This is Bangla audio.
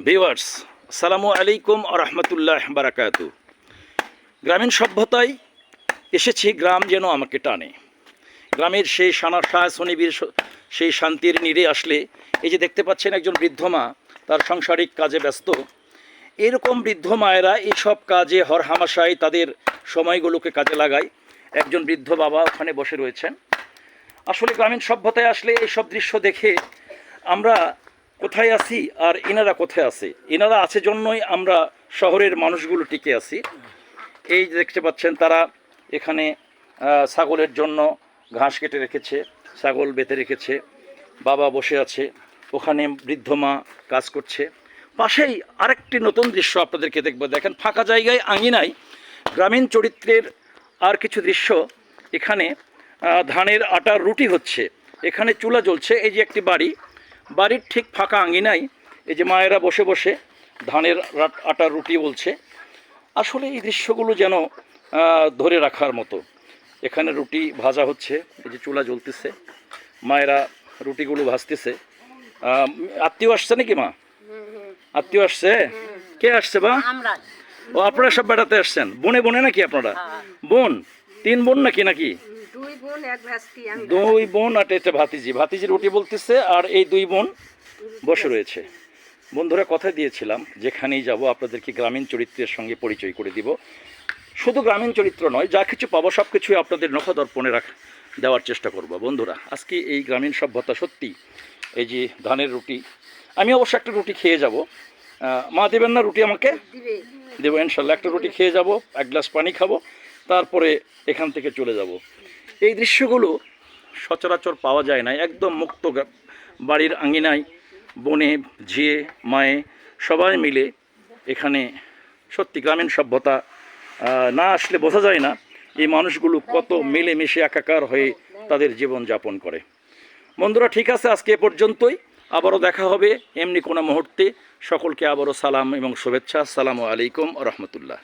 ভিউয়ার্স, আসসালামু আলাইকুম আ রহমতুল্লাহ বারাকাতু। গ্রামীণ সভ্যতায় এসেছি, গ্রাম যেন আমাকে টানে। গ্রামের সেই শনিবীর সেই শান্তির নীড়ে আসলে এই যে দেখতে পাচ্ছেন একজন বৃদ্ধ মা তার সাংসারিক কাজে ব্যস্ত। এরকম বৃদ্ধ মায়েরা এইসব কাজে হরহামাশায় তাদের সময়গুলোকে কাজে লাগায়। একজন বৃদ্ধ বাবা ওখানে বসে রয়েছেন। আসলে গ্রামীণ সভ্যতায় আসলে এইসব দৃশ্য দেখে আমরা কোথায় আছি আর এনারা কোথায় আছে, এনারা আছে জন্যই আমরা শহরের মানুষগুলো টিকে আছি। এই যে দেখতে পাচ্ছেন তারা এখানে ছাগলের জন্য ঘাস কেটে রেখেছে, ছাগল বেঁধে রেখেছে, বাবা বসে আছে, ওখানে বৃদ্ধ মা কাজ করছে। পাশেই আরেকটি নতুন দৃশ্য আপনাদেরকে দেখব। দেখেন ফাঁকা জায়গায় আঙিনায় গ্রামীণ চরিত্রের আর কিছু দৃশ্য। এখানে ধানের আটার রুটি হচ্ছে, এখানে চুলা জ্বলছে। এই যে একটি বাড়ির ঠিক ফাঁকা আঙিনায় এই যে মায়েরা বসে বসে ধানের আটার রুটি বলছে। আসলে এই দৃশ্যগুলো যেন ধরে রাখার মতো। এখানে রুটি ভাজা হচ্ছে, এই যে চুলা জ্বলতেছে, মায়েরা রুটিগুলো ভাজতেছে। আত্মীয় আসছে নাকি মা? আত্মীয় আসছে? কে আসছে বা? ও, আপনারা সব বেড়াতে আসছেন? বনে বনে নাকি আপনারা? বোন, 3 বোন নাকি? 2 বোন আর এটা ভাতিজি রুটি বলতেছে, আর এই 2 বোন বসে রয়েছে। বন্ধুরা, কথা দিয়েছিলাম যেখানেই যাব আপনাদেরকে গ্রামীণ চরিত্রের সঙ্গে পরিচয় করে দিব। শুধু গ্রামীণ চরিত্র নয়, যা কিছু পাবো সব কিছুই আপনাদের নখদর্পণে দেওয়ার চেষ্টা করব। বন্ধুরা, আজকে এই গ্রামীণ সভ্যতা সত্যি। এই যে ধানের রুটি, আমি অবশ্য একটা রুটি খেয়ে যাব। মা দেবেন না রুটি? আমাকে দেবো ইনশাল্লাহ। একটা রুটি খেয়ে যাব, 1 গ্লাস পানি খাবো, তারপরে এখান থেকে চলে যাব। এই দৃশ্যগুলো সচরাচর পাওয়া যায় না। একদম মুক্ত বাড়ির আঙিনায় বনে ঝিয়ে মায়ে সবাই মিলে এখানে। সত্যি গ্রামীণ সভ্যতা না আসলে বোঝা যায় না এই মানুষগুলো কত মিলেমিশে একাকার হয়ে তাদের জীবন যাপন করে। বন্ধুরা, ঠিক আছে, আজকে এ পর্যন্তই। আবারও দেখা হবে এমনি কোনো মুহূর্তে। সকলকে আবারও সালাম এবং শুভেচ্ছা। আসসালামু আলাইকুম রহমতুল্লাহ।